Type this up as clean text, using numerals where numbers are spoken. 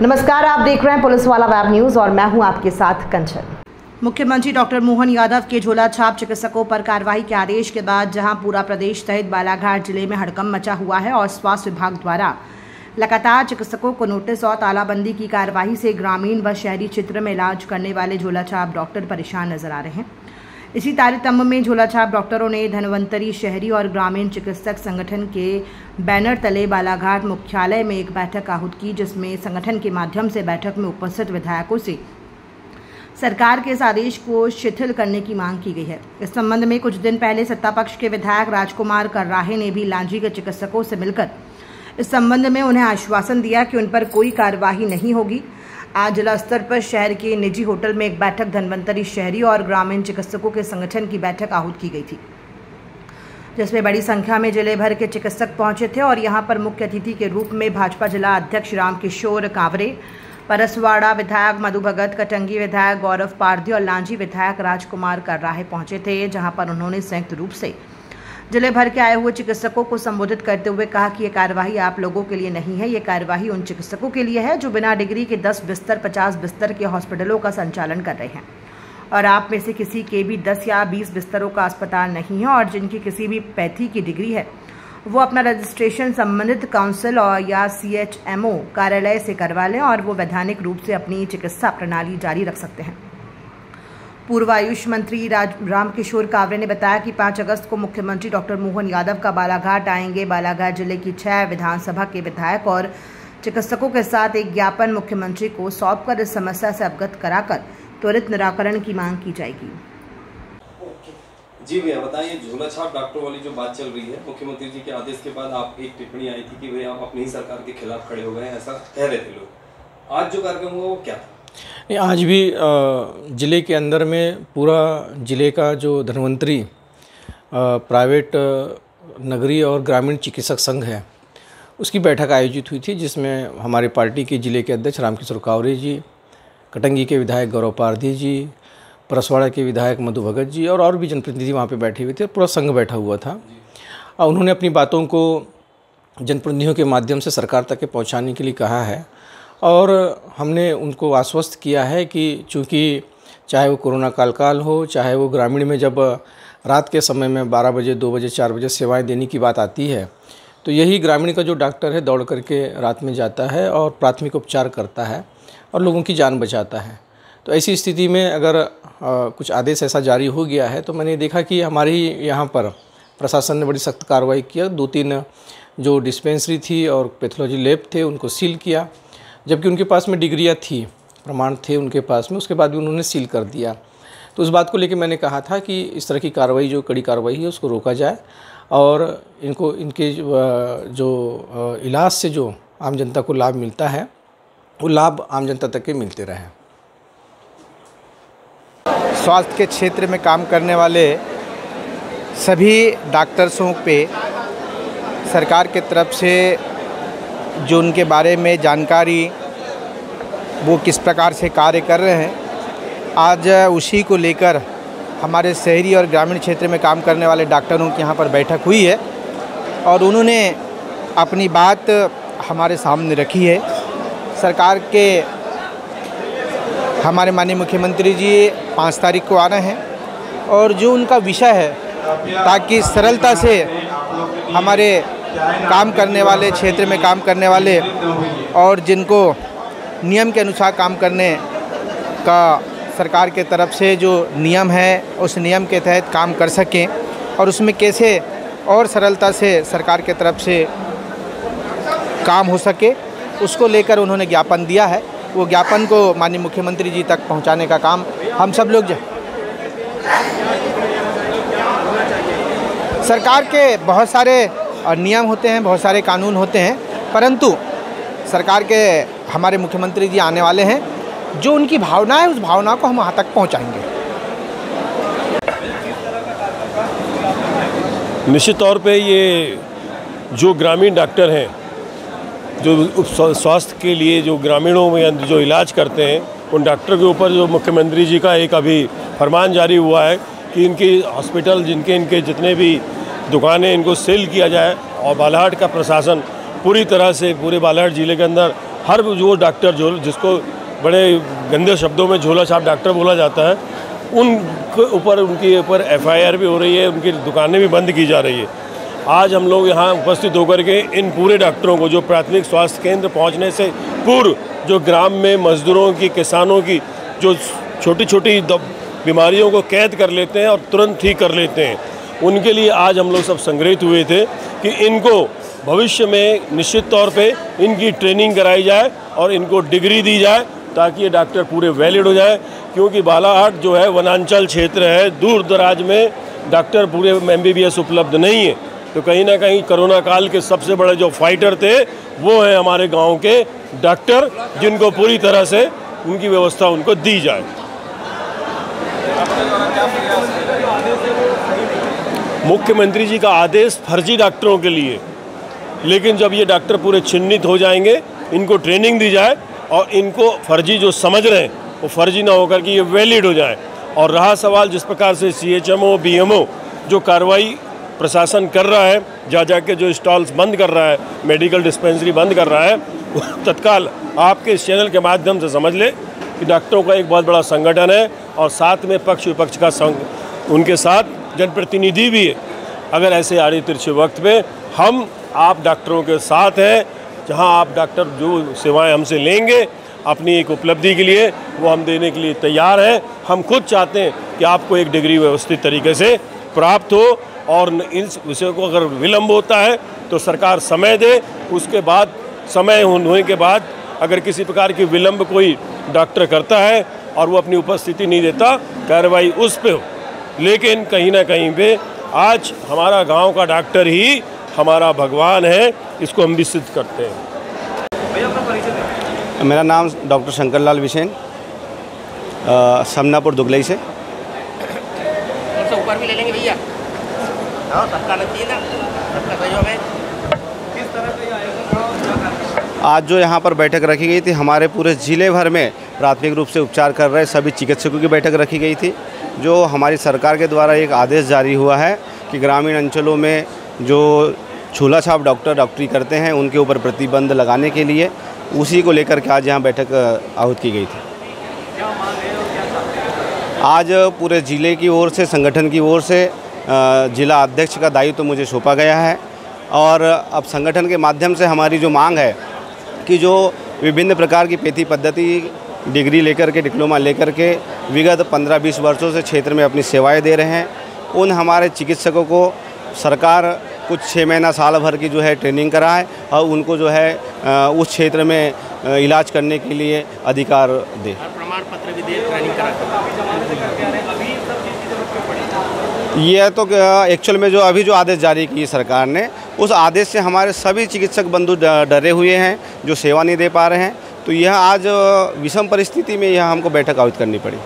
नमस्कार, आप देख रहे हैं पुलिस वाला वेब न्यूज और मैं हूं आपके साथ कंचन। मुख्यमंत्री डॉक्टर मोहन यादव के झोला छाप चिकित्सकों पर कार्रवाई के आदेश के बाद जहां पूरा प्रदेश सहित बालाघाट जिले में हड़कंप मचा हुआ है और स्वास्थ्य विभाग द्वारा लगातार चिकित्सकों को नोटिस और तालाबंदी की कार्रवाई से ग्रामीण व शहरी क्षेत्र में इलाज करने वाले झोला छाप डॉक्टर परेशान नजर आ रहे हैं। इसी तारतम्य में झोला छाप डॉक्टरों ने धनवंतरी शहरी और ग्रामीण चिकित्सक संगठन के बैनर तले बालाघाट मुख्यालय में एक बैठक आहूत की, जिसमें संगठन के माध्यम से बैठक में उपस्थित विधायकों से सरकार के इस आदेश को शिथिल करने की मांग की गई है। इस संबंध में कुछ दिन पहले सत्ता पक्ष के विधायक राजकुमार कर्राहे ने भी लांजी के चिकित्सकों से मिलकर इस संबंध में उन्हें आश्वासन दिया कि उन पर कोई कार्यवाही नहीं होगी। आज जिला स्तर पर शहर के निजी होटल में एक बैठक धनवंतरी शहरी और ग्रामीण चिकित्सकों के संगठन की बैठक आहूत की गई थी, जिसमें बड़ी संख्या में जिले भर के चिकित्सक पहुंचे थे और यहां पर मुख्य अतिथि के रूप में भाजपा जिला अध्यक्ष रामकिशोर कावरे, परसवाड़ा विधायक मधु भगत, कटंगी विधायक गौरव पारधी और लांजी विधायक राजकुमार कर्राहे पहुंचे थे, जहां पर उन्होंने संयुक्त रूप से जिले भर के आए हुए चिकित्सकों को संबोधित करते हुए कहा कि ये कार्यवाही आप लोगों के लिए नहीं है, ये कार्यवाही उन चिकित्सकों के लिए है जो बिना डिग्री के 10 बिस्तर 50 बिस्तर के हॉस्पिटलों का संचालन कर रहे हैं और आप में से किसी के भी 10 या 20 बिस्तरों का अस्पताल नहीं है और जिनकी किसी भी पैथी की डिग्री है वो अपना रजिस्ट्रेशन संबंधित काउंसिल और या CHMO कार्यालय से करवा लें और वो वैधानिक रूप से अपनी चिकित्सा प्रणाली जारी रख सकते हैं। पूर्व आयुष मंत्री रामकिशोर कावरे ने बताया कि 5 अगस्त को मुख्यमंत्री डॉक्टर मोहन यादव का बालाघाट आएंगे। बालाघाट जिले की 6 विधानसभा के विधायक और चिकित्सकों के साथ एक ज्ञापन मुख्यमंत्री को सौंपकर इस समस्या से अवगत कराकर त्वरित निराकरण की मांग की जाएगी। जी भैया बताइए, झोला छाप डॉक्टर वाली जो बात चल रही है, मुख्यमंत्री जी के आदेश के बाद आप एक टिप्पणी आई थी कि भैया आप अपनी ही सरकार के खिलाफ खड़े हो गए, ऐसा कह रहे थे लोग। आज जो कार्यक्रम हुआ वो क्या था? आज भी ज़िले के अंदर में पूरा ज़िले का जो धनवंतरी प्राइवेट नगरीय और ग्रामीण चिकित्सक संघ है उसकी बैठक आयोजित हुई थी, जिसमें हमारे पार्टी के ज़िले के अध्यक्ष रामकिशोर कावरे जी, कटंगी के विधायक गौरव पारधी जी, परसवाड़ा के विधायक मधु भगत जी और भी जनप्रतिनिधि वहाँ पे बैठे हुए थे। पूरा संघ बैठा हुआ था और उन्होंने अपनी बातों को जनप्रतिनिधियों के माध्यम से सरकार तक पहुँचाने के लिए कहा है और हमने उनको आश्वस्त किया है कि चूँकि चाहे वो कोरोना काल हो, चाहे वो ग्रामीण में जब रात के समय में 12 बजे 2 बजे 4 बजे सेवाएं देने की बात आती है तो यही ग्रामीण का जो डॉक्टर है दौड़ करके रात में जाता है और प्राथमिक उपचार करता है और लोगों की जान बचाता है। तो ऐसी स्थिति में अगर कुछ आदेश ऐसा जारी हो गया है तो मैंने देखा कि हमारे यहाँ पर प्रशासन ने बड़ी सख्त कार्रवाई किया। 2-3 जो डिस्पेंसरी थी और पैथोलॉजी लैब थे उनको सील किया, जबकि उनके पास में डिग्रियाँ थी, प्रमाण थे उनके पास में, उसके बाद भी उन्होंने सील कर दिया। तो उस बात को लेकर मैंने कहा था कि इस तरह की कार्रवाई जो कड़ी कार्रवाई है उसको रोका जाए और इनके जो इलाज से जो आम जनता को लाभ मिलता है वो लाभ आम जनता तक के मिलते रहे। स्वास्थ्य के क्षेत्र में काम करने वाले सभी डॉक्टर्सों पे सरकार के तरफ से जो उनके बारे में जानकारी वो किस प्रकार से कार्य कर रहे हैं, आज उसी को लेकर हमारे शहरी और ग्रामीण क्षेत्र में काम करने वाले डॉक्टरों की यहाँ पर बैठक हुई है और उन्होंने अपनी बात हमारे सामने रखी है। सरकार के हमारे माननीय मुख्यमंत्री जी 5 तारीख को आ रहे हैं और जो उनका विषय है ताकि सरलता से हमारे काम करने वाले क्षेत्र में काम करने वाले और जिनको नियम के अनुसार काम करने का सरकार के तरफ से जो नियम है उस नियम के तहत काम कर सकें और उसमें कैसे और सरलता से सरकार के तरफ से काम हो सके, उसको लेकर उन्होंने ज्ञापन दिया है। वो ज्ञापन को माननीय मुख्यमंत्री जी तक पहुंचाने का काम हम सब लोग सरकार के बहुत सारे नियम होते हैं, बहुत सारे कानून होते हैं, परंतु सरकार के हमारे मुख्यमंत्री जी आने वाले हैं, जो उनकी भावना है उस भावना को हम वहाँ तक पहुँचाएंगे। निश्चित तौर पे ये जो ग्रामीण डॉक्टर हैं जो स्वास्थ्य के लिए जो ग्रामीणों में जो इलाज करते हैं उन डॉक्टर के ऊपर जो मुख्यमंत्री जी का एक अभी फरमान जारी हुआ है कि इनके हॉस्पिटल इनके जितने भी दुकानें इनको सील किया जाए और बालाघाट का प्रशासन पूरी तरह से पूरे बालाघाट ज़िले के अंदर हर जो डॉक्टर जिसको बड़े गंदे शब्दों में झोला छाप डॉक्टर बोला जाता है, उनके ऊपर FIR भी हो रही है, उनकी दुकानें भी बंद की जा रही है। आज हम लोग यहाँ उपस्थित होकर के इन पूरे डॉक्टरों को जो प्राथमिक स्वास्थ्य केंद्र पहुँचने से पूर्व जो ग्राम में मजदूरों की, किसानों की जो छोटी छोटी बीमारियों को कैद कर लेते हैं और तुरंत ठीक कर लेते हैं, उनके लिए आज हम लोग सब संग्रहित हुए थे कि इनको भविष्य में निश्चित तौर पे इनकी ट्रेनिंग कराई जाए और इनको डिग्री दी जाए ताकि ये डॉक्टर पूरे वैलिड हो जाए। क्योंकि बालाहाट जो है वनांचल क्षेत्र है, दूर दराज में डॉक्टर पूरे MBBS उपलब्ध नहीं है। तो कहीं ना कहीं कोरोना काल के सबसे बड़े जो फाइटर थे वो हैं हमारे गांव के डॉक्टर, जिनको पूरी तरह से उनकी व्यवस्था उनको दी जाए। मुख्यमंत्री जी का आदेश फर्जी डॉक्टरों के लिए, लेकिन जब ये डॉक्टर पूरे चिन्हित हो जाएंगे, इनको ट्रेनिंग दी जाए और इनको फर्जी जो समझ रहे हैं वो फर्जी ना होकर कि ये वैलिड हो जाए। और रहा सवाल जिस प्रकार से CHMO BMO जो कार्रवाई प्रशासन कर रहा है, जा जाके जो स्टॉल्स बंद कर रहा है, मेडिकल डिस्पेंसरी बंद कर रहा है, तत्काल आपके इस चैनल के माध्यम से समझ ले कि डॉक्टरों का एक बहुत बड़ा संगठन है और साथ में पक्ष विपक्ष का उनके साथ जनप्रतिनिधि भी है। अगर ऐसे आड़े तिरछे वक्त पे हम आप डॉक्टरों के साथ हैं, जहां आप डॉक्टर जो सेवाएं हमसे लेंगे अपनी एक उपलब्धि के लिए, वो हम देने के लिए तैयार हैं। हम खुद चाहते हैं कि आपको एक डिग्री व्यवस्थित तरीके से प्राप्त हो और इस विषय को अगर विलम्ब होता है तो सरकार समय दे, उसके बाद समय होने के बाद अगर किसी प्रकार की विलम्ब कोई डॉक्टर करता है और वो अपनी उपस्थिति नहीं देता, कार्रवाई उस पे हो। लेकिन कहीं ना कहीं पे आज हमारा गांव का डॉक्टर ही हमारा भगवान है, इसको हम भी सिद्ध करते हैं। मेरा नाम डॉक्टर शंकर लाल विशेन, समनापुर दुगलई से। ऊपर भी ले लेंगे भैया, सबका नतीजा ना, सबका सहयोग है। किस तरह से आज जो यहाँ पर बैठक रखी गई थी, हमारे पूरे ज़िले भर में प्राथमिक रूप से उपचार कर रहे सभी चिकित्सकों की बैठक रखी गई थी। जो हमारी सरकार के द्वारा एक आदेश जारी हुआ है कि ग्रामीण अंचलों में जो झोला छाप डॉक्टरी करते हैं उनके ऊपर प्रतिबंध लगाने के लिए, उसी को लेकर के आज यहाँ बैठक आहूत की गई थी। आज पूरे ज़िले की ओर से, संगठन की ओर से जिला अध्यक्ष का दायित्व तो मुझे सौंपा गया है और अब संगठन के माध्यम से हमारी जो मांग है कि जो विभिन्न प्रकार की पेथी पद्धति डिग्री लेकर के, डिप्लोमा लेकर के विगत 15-20 वर्षों से क्षेत्र में अपनी सेवाएं दे रहे हैं, उन हमारे चिकित्सकों को सरकार कुछ 6 महीना साल भर की जो है ट्रेनिंग कराए और उनको जो है उस क्षेत्र में इलाज करने के लिए अधिकार दे। प्रमाण पत्र भी दे, ट्रेनिंग करा। ये तो एक्चुअल में जो अभी जो आदेश जारी की सरकार ने, उस आदेश से हमारे सभी चिकित्सक बंधु डरे हुए हैं जो सेवा नहीं दे पा रहे हैं। तो यह आज विषम परिस्थिति में यह हमको बैठक आयोजित करनी पड़ी।